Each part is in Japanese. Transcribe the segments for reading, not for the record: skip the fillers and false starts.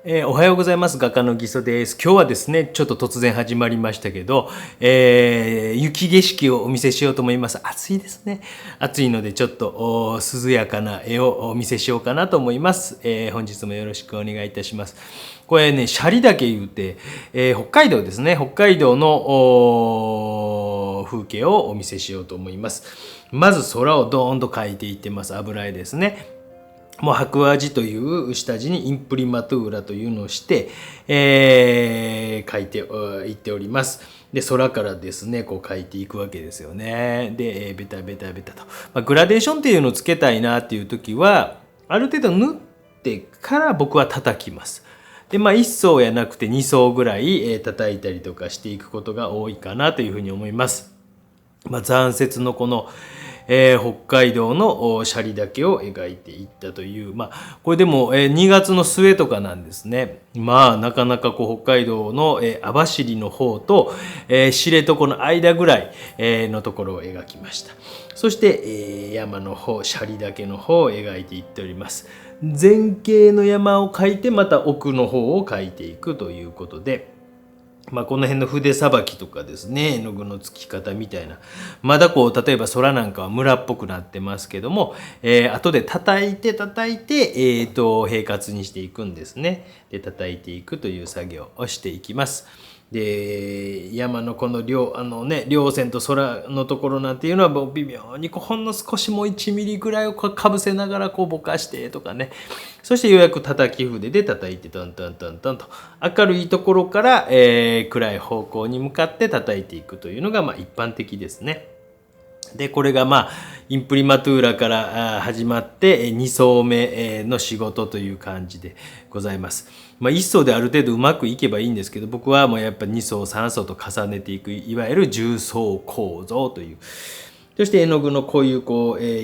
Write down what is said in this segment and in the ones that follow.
おはようございます。画家のギソです。今日はですね、ちょっと突然始まりましたけど、雪景色をお見せしようと思います。暑いですね。暑いのでちょっと涼やかな絵をお見せしようかなと思います。本日もよろしくお願いいたします。これね、斜里岳言うて、北海道ですね。北海道の風景をお見せしようと思います。まず空をドーンと描いていってます。油絵ですね。もう白亜字という下地にインプリマトゥーラというのをして、書いていっております。で、空からですね、こう書いていくわけですよね。で、ベタベタベタと。グラデーションっていうのをつけたいなっていう時は、ある程度縫ってから僕は叩きます。で、1層やなくて2層ぐらい、叩いたりとかしていくことが多いかなというふうに思います。残雪のこの、北海道の斜里岳を描いていったという、これでも、2月の末とかなんですね。なかなかこう北海道の、網走の方と、知床の間ぐらい、のところを描きました。そして、山の方、斜里岳の方を描いていっております。前景の山を描いてまた奥の方を描いていくということで、この辺の筆さばきとかですね、絵の具のつき方みたいな。まだこう、例えば空なんかはムラっぽくなってますけども、後で叩いて、平滑にしていくんですね。で、叩いていくという作業をしていきます。で、山のこの稜線と空のところなんていうのはもう微妙にほんの少しもう1ミリぐらいをかぶせながらこうぼかしてとかね。そしてようやく叩き筆で叩いてトントントントンと明るいところから、暗い方向に向かって叩いていくというのが一般的ですね。で、これがインプリマトゥーラから始まって2層目の仕事という感じでございます。1層である程度うまくいけばいいんですけど、僕はもうやっぱ2層3層と重ねていく、いわゆる重層構造という。そして絵の具のこういう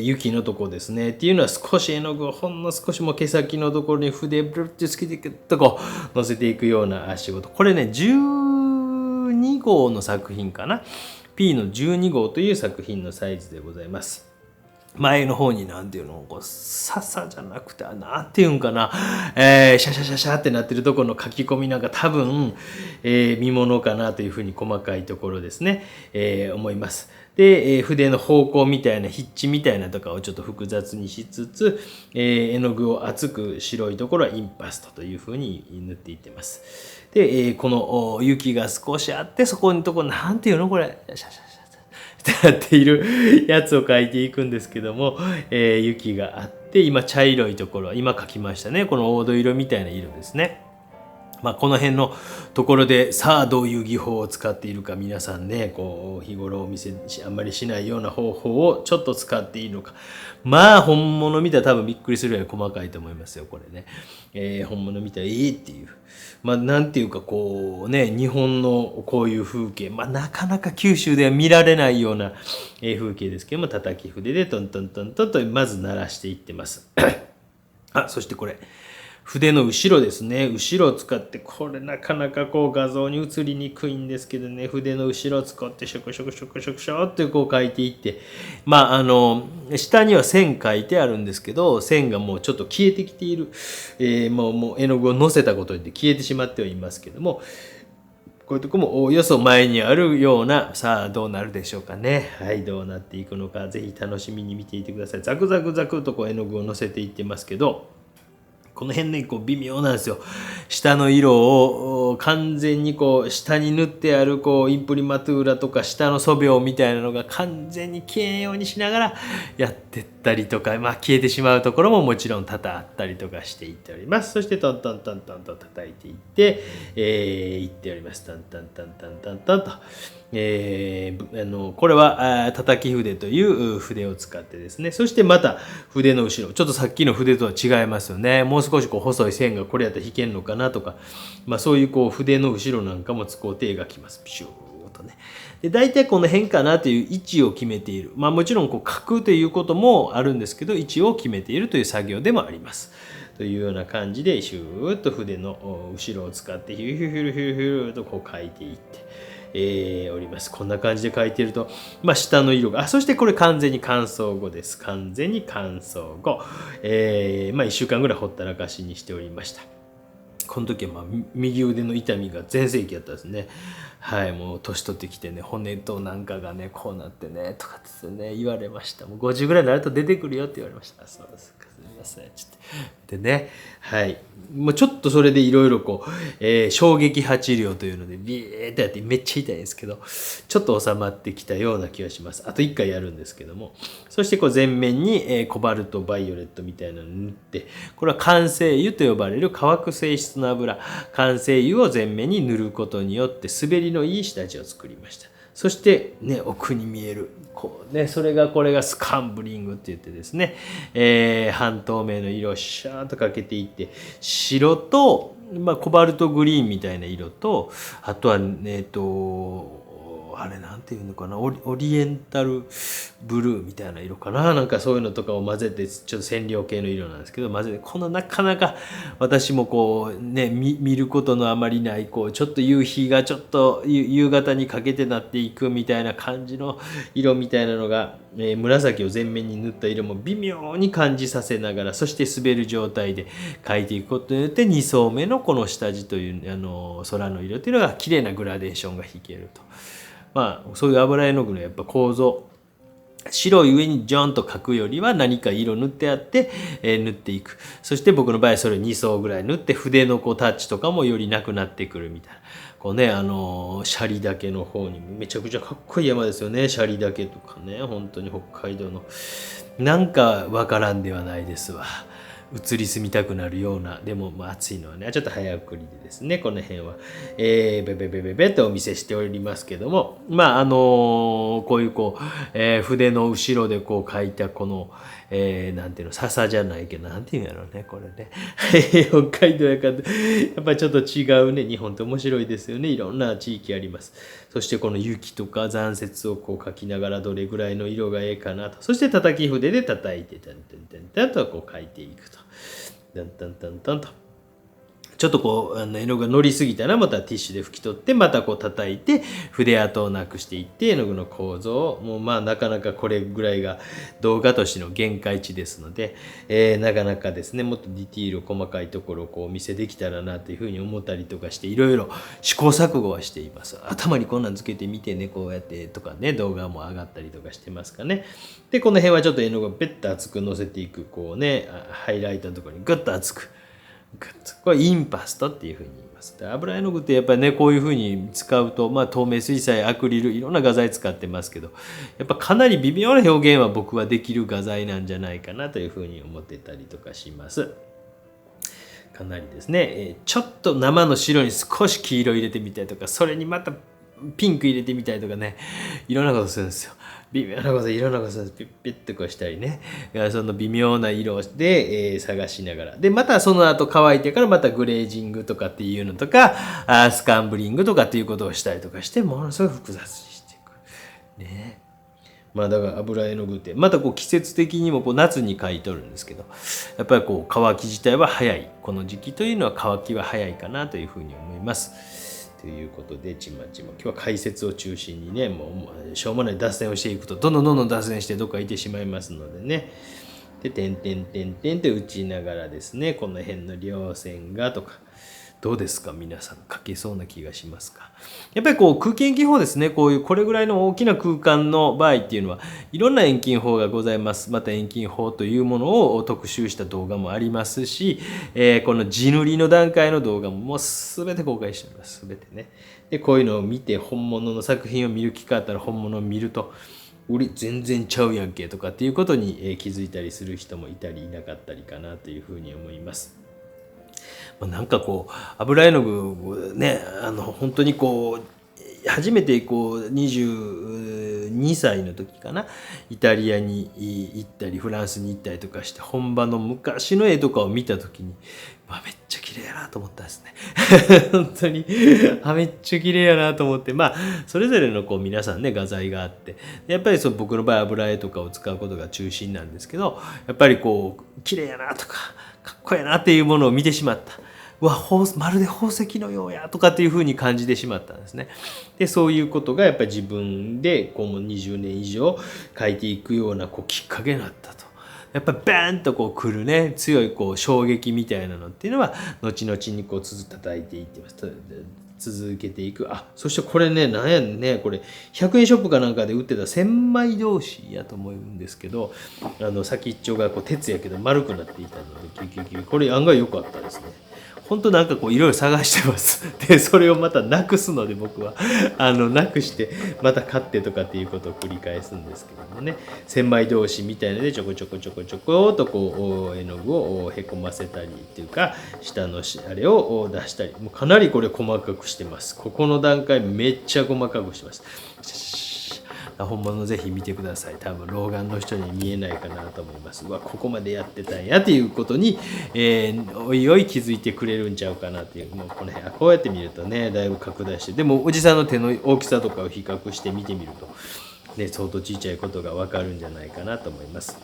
雪のとこですねっていうのは少し絵の具をほんの少しも毛先のところに筆ブルッとつけていくとこう乗せていくような仕事。これね、12号の作品かな。P の12号という作品のサイズでございます。前の方になんていうの、笹じゃなくて、なんていうんかな、シャシャシャシャってなってるところの書き込みなんか多分、見物かなというふうに細かいところですね、思います。で、筆の方向みたいな、筆致みたいなとかをちょっと複雑にしつつ、絵の具を厚く白いところはインパストというふうに塗っていってます。で、この雪が少しあって、そこのところ、なんていうのこれ、シャシャシャってなっているやつを描いていくんですけども、雪があって、今茶色いところ、今描きましたね。この黄土色みたいな色ですね。この辺のところでさあどういう技法を使っているか皆さんね、こう日頃お見せあんまりしないような方法をちょっと使っているのか、本物見たら多分びっくりするぐらい細かいと思いますよこれね、本物見たらいいっていう、なんていうかこうね、日本のこういう風景、なかなか九州では見られないような風景ですけども、叩き筆でトントントントンとまず鳴らしていってますそしてこれ筆の後ろですね。後ろを使って、これなかなかこう画像に映りにくいんですけどね、筆の後ろを使ってショクショクショクショクショってこう書いていって、下には線書いてあるんですけど、線がもうちょっと消えてきている。もう絵の具を乗せたことで消えてしまってはいますけども、こういうとこもおおよそ前にあるような、さあどうなるでしょうかね。はい、どうなっていくのか、ぜひ楽しみに見ていてください。ザクザクザクとこう絵の具を乗せていってますけど、この辺ね、こう微妙なんですよ。下の色を完全にこう下に塗ってあるこうインプリマトゥーラとか下の素描みたいなのが完全に消えんようにしながらやってったりとか、消えてしまうところももちろん多々あったりとかしていっております。そしてトントントントンと叩いていって、いっております。トントントントントントンと。これは叩き筆という筆を使ってですね、そしてまた筆の後ろ、ちょっとさっきの筆とは違いますよね。もう少しこう細い線がこれやったら引けんのかなとか、そういうこう筆の後ろなんかも使うて描きます。ピシューとね。で、大体この辺かなという位置を決めている。もちろんこう書くということもあるんですけど、位置を決めているという作業でもあります。というような感じで、シューッと筆の後ろを使ってヒューヒューヒューヒューヒューとこう書いていって、おります。こんな感じで書いていると、下の色が、そしてこれ完全に乾燥後です。完全に乾燥後。1週間ぐらいほったらかしにしておりました。この時は右腕の痛みが全盛期やったんですね。はい、もう年取ってきてね、骨となんかがねこうなってねとかってね言われました。もう50ぐらいになると出てくるよって言われました。そうですか、すみませんちょっとでね、はい、もうちょっとそれでいろいろこう、衝撃波治療というのでビーってやってめっちゃ痛いんですけど、ちょっと収まってきたような気がします。あと1回やるんですけども、そしてこう全面に、コバルトバイオレットみたいなのを塗って、これは完成油と呼ばれる乾く性質の油、完成油を全面に塗ることによって滑りのいい下地を作りました。そしてね、奥に見えるこうね、これがスカンブリングって言ってですね、半透明の色をシャーッとかけていって、白と、コバルトグリーンみたいな色と、あとはあれなんていうのかな、オリエンタルブルーみたいな色かな、なんかそういうのとかを混ぜて、ちょっと染料系の色なんですけど、混ぜて、このなかなか私もこうね、見ることのあまりないこうちょっと夕日がちょっと夕方にかけてなっていくみたいな感じの色みたいなのが、紫を全面に塗った色も微妙に感じさせながら、そして滑る状態で描いていくことによって2層目のこの下地という空の色というのが綺麗なグラデーションが引けると。そういう油絵の具のやっぱ構造、白い上にジョンと描くよりは何か色塗ってあって、塗っていく。そして僕の場合それ2層ぐらい塗って筆のこうタッチとかもよりなくなってくるみたいな。こうね、シャリ岳の方にめちゃくちゃかっこいい山ですよね。シャリ岳とかね、本当に北海道のなんかわからんではないですわ。移り住みたくなるような、でも暑いのはねちょっと早送りでですね、この辺は、ベベベとお見せしておりますけども、こういう筆の後ろでこう書いたこの、なんていうの、笹じゃないけどなんていうんやろうね、これね北海道やからやっぱりちょっと違うね。日本って面白いですよね。いろんな地域あります。そしてこの雪とか残雪をこう描きながらどれぐらいの色がええかなと、そして叩き筆で叩いてタンタンタンタンとこう描いていくと、タンタンタンタンと。ちょっとこう絵の具が乗りすぎたらまたティッシュで拭き取って、またこう叩いて筆跡をなくしていって、絵の具の構造をもうなかなかこれぐらいが動画としての限界値ですので、なかなかですね、もっとディティール細かいところをこうお見せできたらなというふうに思ったりとかして、いろいろ試行錯誤はしています。頭にこんなんつけてみてね、こうやってとかね、動画も上がったりとかしてますかね。でこの辺はちょっと絵の具をベッと厚くのせていく、こうね、ハイライトのところにグッと厚く、これインパストっていうふうに言います。で油絵の具ってやっぱりね、こういうふうに使うと、透明水彩、アクリル、いろんな画材使ってますけど、やっぱかなり微妙な表現は僕はできる画材なんじゃないかなというふうに思ってたりとかします。かなりですね、ちょっと生の白に少し黄色入れてみたりとか、それにまたピンク入れてみたりとかね、いろんなことするんですよ。微妙なこと、いろんなことピッピッとこうしたりね、その微妙な色で、探しながら、でまたその後乾いてからまたグレージングとかっていうのとか、スカンブリングとかっていうことをしたりとかして、ものすごい複雑にしていくね。だから油絵の具ってまたこう季節的にもこう夏に描いとるんですけど、やっぱりこう乾き自体は早い、この時期というのは乾きは早いかなというふうに思います。ということで、ちまちま今日は解説を中心にね、もうしょうもない脱線をしていくとどんどん脱線してどっか行ってしまいますのでね。で点々点々って打ちながらですね、この辺の稜線がとか、どうですか皆さん、書けそうな気がしますか。やっぱりこう空気遠近法ですね。これぐらいの大きな空間の場合っていうのはいろんな遠近法がございます。また遠近法というものを特集した動画もありますし、この地塗りの段階の動画ももう全て公開しております。全てね。でこういうのを見て本物の作品を見る機会あったら本物を見ると、俺全然ちゃうやんけとかっていうことに気づいたりする人もいたりいなかったりかなというふうに思います。なんかこう油絵の具ね、本当にこう初めてこう22歳の時かな、イタリアに行ったりフランスに行ったりとかして本場の昔の絵とかを見た時に、めっちゃ綺麗やなと思ったんですね本当にめっちゃ綺麗やなと思って、それぞれのこう皆さんね画材があって、やっぱり僕の場合油絵とかを使うことが中心なんですけど、やっぱりこう綺麗やなとかかっこいいなっていうものを見てしまった。まるで宝石のようやとかっていう風に感じてしまったんですね。でそういうことがやっぱり自分でこう20年以上描いていくようなきっかけになったと。やっぱりバーンとこう来るね強いこう衝撃みたいなのっていうのは後々にこう叩いていってます。続けていく。そしてこれね、なんやね、これ100円ショップかなんかで売ってた千枚通しやと思うんですけど、先っちょがこう鉄やけど丸くなっていたので、これ案外良かったですね。本当なんかこういろいろ探してます。で、それをまたなくすので僕はなくしてまた買ってとかっていうことを繰り返すんですけどもね、千枚通しみたいのでちょこちょことこう絵の具をへこませたりっていうか下のあれを出したり、もうかなりこれ細かくしてます。ここの段階めっちゃ細かくしてます。本物ぜひ見てください。多分老眼の人に見えないかなと思います。ここまでやってたんやっていうことに、おいおい気づいてくれるんちゃうかなっていう。もうこの辺こうやって見るとねだいぶ拡大して、でもおじさんの手の大きさとかを比較して見てみると、ね、相当ちっちゃいことが分かるんじゃないかなと思います。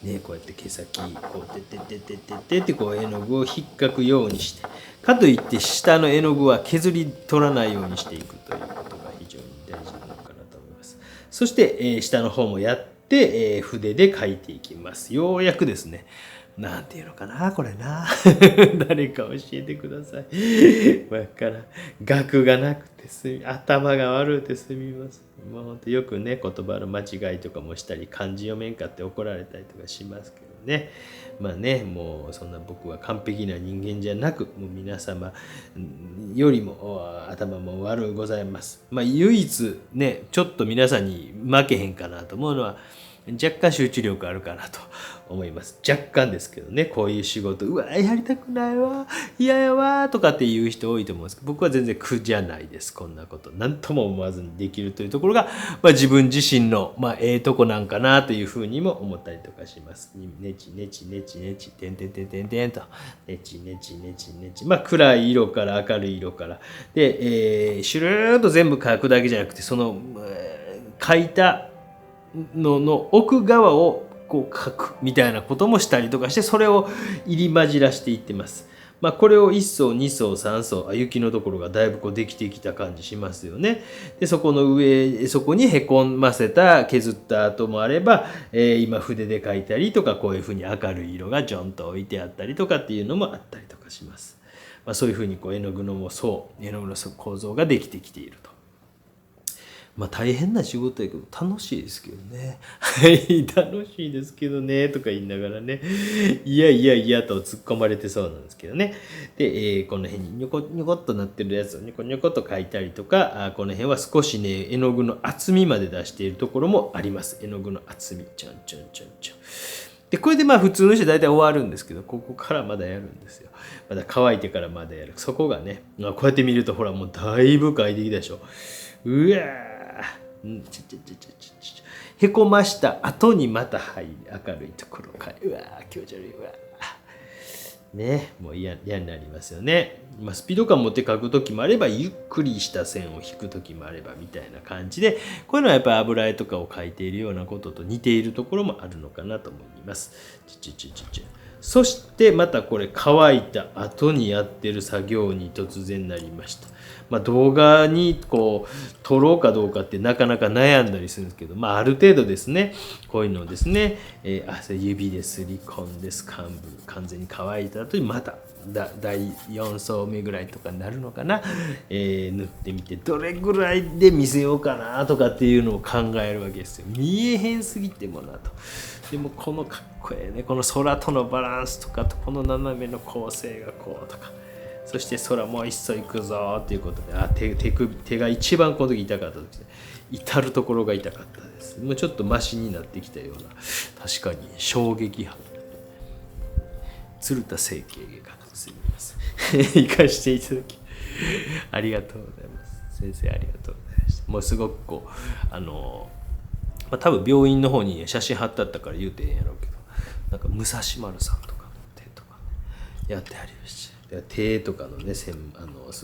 ね、こうやって毛先こうってこう絵の具を引っかくようにして、かといって下の絵の具は削り取らないようにしていくということが非常に大事なのかなと思います。そして、下の方もやって、筆で描いていきます。ようやくですね、なんていうのかなこれな誰か教えてください。わからん。学がなくて頭が悪くてすみません。もうほんとよくね言葉の間違いとかもしたり漢字読めんかって怒られたりとかしますけどね。まあね、もうそんな僕は完璧な人間じゃなく、もう皆様よりも頭も悪うございます。唯一ねちょっと皆さんに負けへんかなと思うのは若干集中力あるかなと思います。若干ですけどね、こういう仕事やりたくないわ嫌やわとかっていう人多いと思うんですけど、僕は全然苦じゃないです。こんなこと何とも思わずにできるというところが、自分自身のとこなんかなというふうにも思ったりとかします。ねちねちねちねちてんてんてんてんてんとねちねちねちねち、暗い色から明るい色からで、シュルーッと全部描くだけじゃなくて、その、描いたの奥側をこう描くみたいなこともしたりとかして、それを入り混じらしていってます。これを1層2層3層雪のところがだいぶこうできてきた感じしますよね。でそこの上そこにへこませた削った跡もあれば、今筆で描いたりとかこういうふうに明るい色がジョンと置いてあったりとかっていうのもあったりとかします。そういうふうにこう絵の具の構造ができてきていると。大変な仕事やけど楽しいですけどね。はい、楽しいですけどねとか言いながらね、いやと突っ込まれてそうなんですけどね。で、この辺にニョコニョコっとなってるやつをニョコニョコと描いたりとか、この辺は少しね絵の具の厚みまで出しているところもあります。絵の具の厚みちょんちょんちょんちょん。でこれで普通の人大体終わるんですけど、ここからまだやるんですよ。まだ乾いてからまだやる。そこがね、こうやって見るとほらもうだいぶ描いてきたでしょ。うわーへこました後にまた入り明るいところかい、うわー気持ち悪い、うわーね、もう嫌になりますよね。スピード感持って描く時もあればゆっくりした線を引く時もあればみたいな感じで、こういうのはやっぱり油絵とかを描いているようなことと似ているところもあるのかなと思います。そしてまたこれ乾いた後にやってる作業に突然なりました。動画にこう撮ろうかどうかってなかなか悩んだりするんですけど、ある程度ですねこういうのをですね、指ですり込んで完全に乾いた後にまた第4層目ぐらいとかになるのかな、塗ってみてどれぐらいで見せようかなとかっていうのを考えるわけですよ。見えへんすぎてもなと。でもこのかっこええね、この空とのバランスとかとこの斜めの構成がこうとか、そして空もう一層行くぞっていうことで、手が一番この時痛かった時で、至る所が痛かったです。もうちょっとマシになってきたような、確かに衝撃波鶴田整形外科のすみません行かしていただきありがとうございます。先生ありがとうございました。もうすごくこう多分病院の方に写真貼ってあったから言うてええんやろうけど、なんか武蔵丸さんとかの手とか、ね、やってはりました。手とかのねす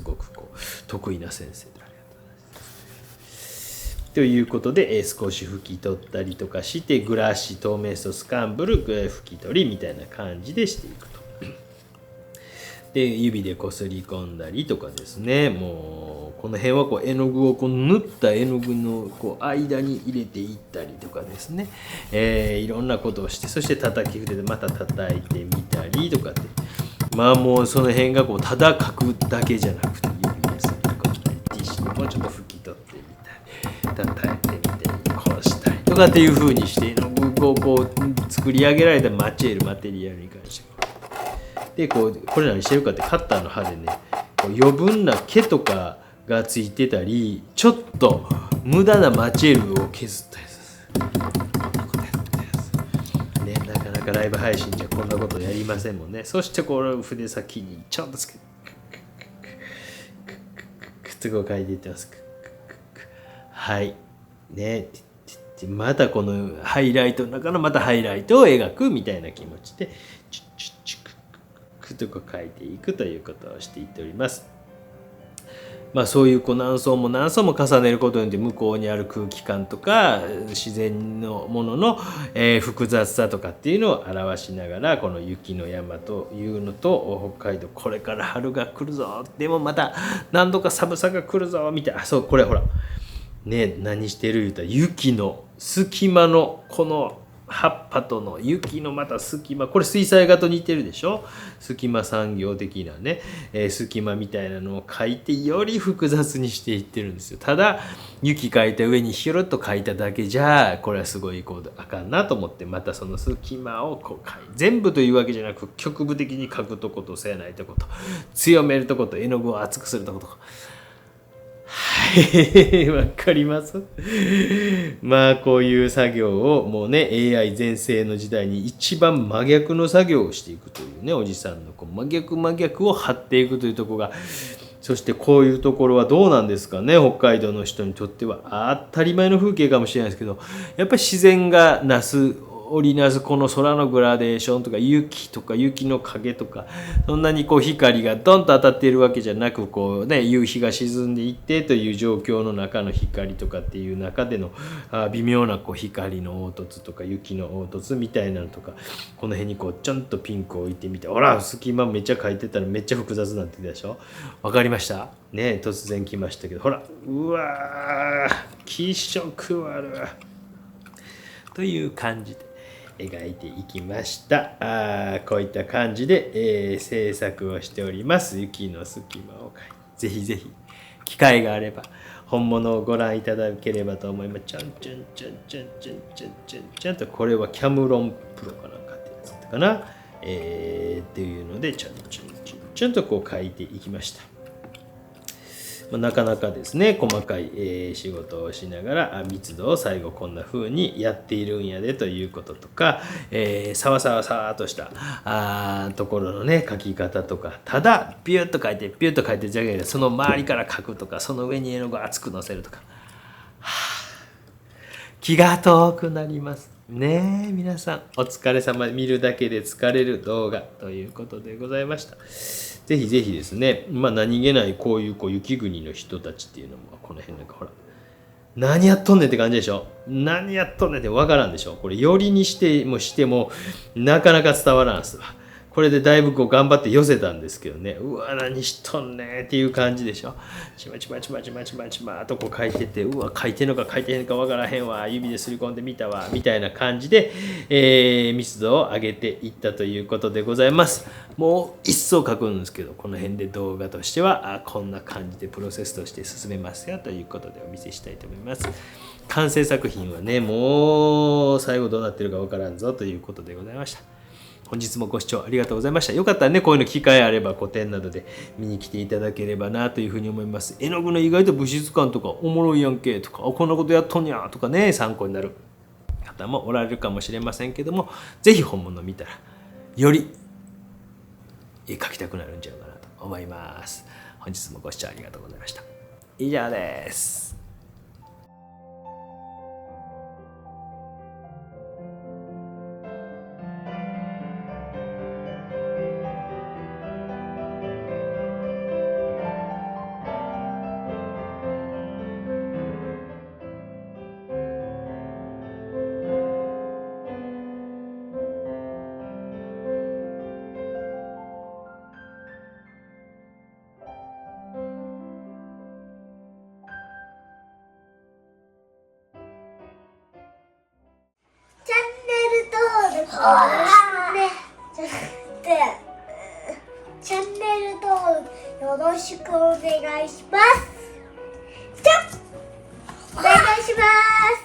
ごくこう得意な先生でありがとうございます。ということで、少し拭き取ったりとかしてグラシ透明素スカンブル拭き取りみたいな感じでしていくと。で指でこすり込んだりとかですね、もうこの辺はこう絵の具をこう塗った絵の具のこう間に入れていったりとかですね、いろんなことをして、そして叩き筆でまた叩いてみたりとかって、まあもうその辺がこうただ描くだけじゃなくて、指ですり込んだりティッシュでもうちょっと拭き取ってみたり叩いてみたりこうしたりとかっていう風にして絵の具をこう作り上げられたマテリアルに関してでこれ何してるかって、カッターの刃でねこう余分な毛とかがついてたりちょっと無駄なマチェルを削ったやつです。こんなことやったやつね、なかなかライブ配信じゃこんなことやりませんもんね。そしてこの筆先にちょっとつけてくっつこう書いていってます。はいね、またこのハイライトの中のまたハイライトを描くみたいな気持ちでチュッチュッチュックとか書いていくということをしていっております。まあそういうこう何層も何層も重ねることによって向こうにある空気感とか自然のものの、複雑さとかっていうのを表しながら、この雪の山というのと北海道これから春が来るぞ、でもまた何度か寒さが来るぞみたいな、そうこれほらね、何してる言うたら雪の隙間のこの葉っぱとの雪のまた隙間、これ水彩画と似てるでしょ。隙間産業的なね、隙間みたいなのを描いてより複雑にしていってるんですよ。ただ雪描いた上にひろっと描いただけじゃこれはすごいこうあかんなと思って、またその隙間をこう描いて、全部というわけじゃなく局部的に描くとことせやないとこと強めるとこと絵の具を厚くするとことか。はい、わかります。まあこういう作業をもうね AI 全盛の時代に一番真逆の作業をしていくというね、おじさんのこう真逆を張っていくというところが、そしてこういうところはどうなんですかね、北海道の人にとっては当たり前の風景かもしれないですけど、やっぱり自然がなす織りなすこの空のグラデーションとか雪とか雪の影とか、そんなにこう光がドンと当たっているわけじゃなく、こうね夕日が沈んでいってという状況の中の光とかっていう中での微妙なこう光の凹凸とか雪の凹凸みたいなのとか、この辺にこうちょんとピンクを置いてみて、ほら隙間めっちゃ描いてたらめっちゃ複雑になってきたでしょ。わかりましたね、突然来ましたけど、ほらうわー気色悪という感じで描いていきました。こういった感じで、制作をしております。雪の隙間を描いて、ぜひぜひ機会があれば本物をご覧いただければと思います。ちゃんちゃんちゃんちゃんちゃんちゃんちゃんちゃんと、これはキャムロンプロかなんかってやつだったかな、っていうのでちゃんちゃんちゃんちゃんとこう描いていきました。なかなかですね細かい、仕事をしながら密度を最後こんな風にやっているんやでということとか、さわさわさわっとしたところのね書き方とか、ただピュッと書いてピュッと書いてじゃけでその周りから書くとか、その上に絵の具を厚くのせるとか、気が遠くなりますね。皆さんお疲れ様、見るだけで疲れる動画ということでございました。ぜひぜひですね、何気ないこういう雪国の人たちっていうのもこの辺なんかほら何やっとんねんって感じでしょ。何やっとんねんって分からんでしょ。これよりにしてもなかなか伝わらんすわ。これでだいぶこう頑張って寄せたんですけどね、うわ何しとんねんっていう感じでしょ。ちまちまちまちまちまちまとこう書いてて、うわ書いてんのか書いてへんのか分からへんわ、指ですり込んでみたわみたいな感じで、密度を上げていったということでございます。もう一層書くんですけど、この辺で動画としてはこんな感じでプロセスとして進めますよということでお見せしたいと思います。完成作品はねもう最後どうなってるか分からんぞということでございました。本日もご視聴ありがとうございました。よかったらねこういうの機会あれば個展などで見に来ていただければなというふうに思います。絵の具の意外と物質感とかおもろいやんけとか、こんなことやっとんやとかね、参考になる方もおられるかもしれませんけども、ぜひ本物見たらより絵描きたくなるんちゃうかなと思います。本日もご視聴ありがとうございました。以上です。ね、チャンネル登録よろしくお願いします。じゃあお願いします。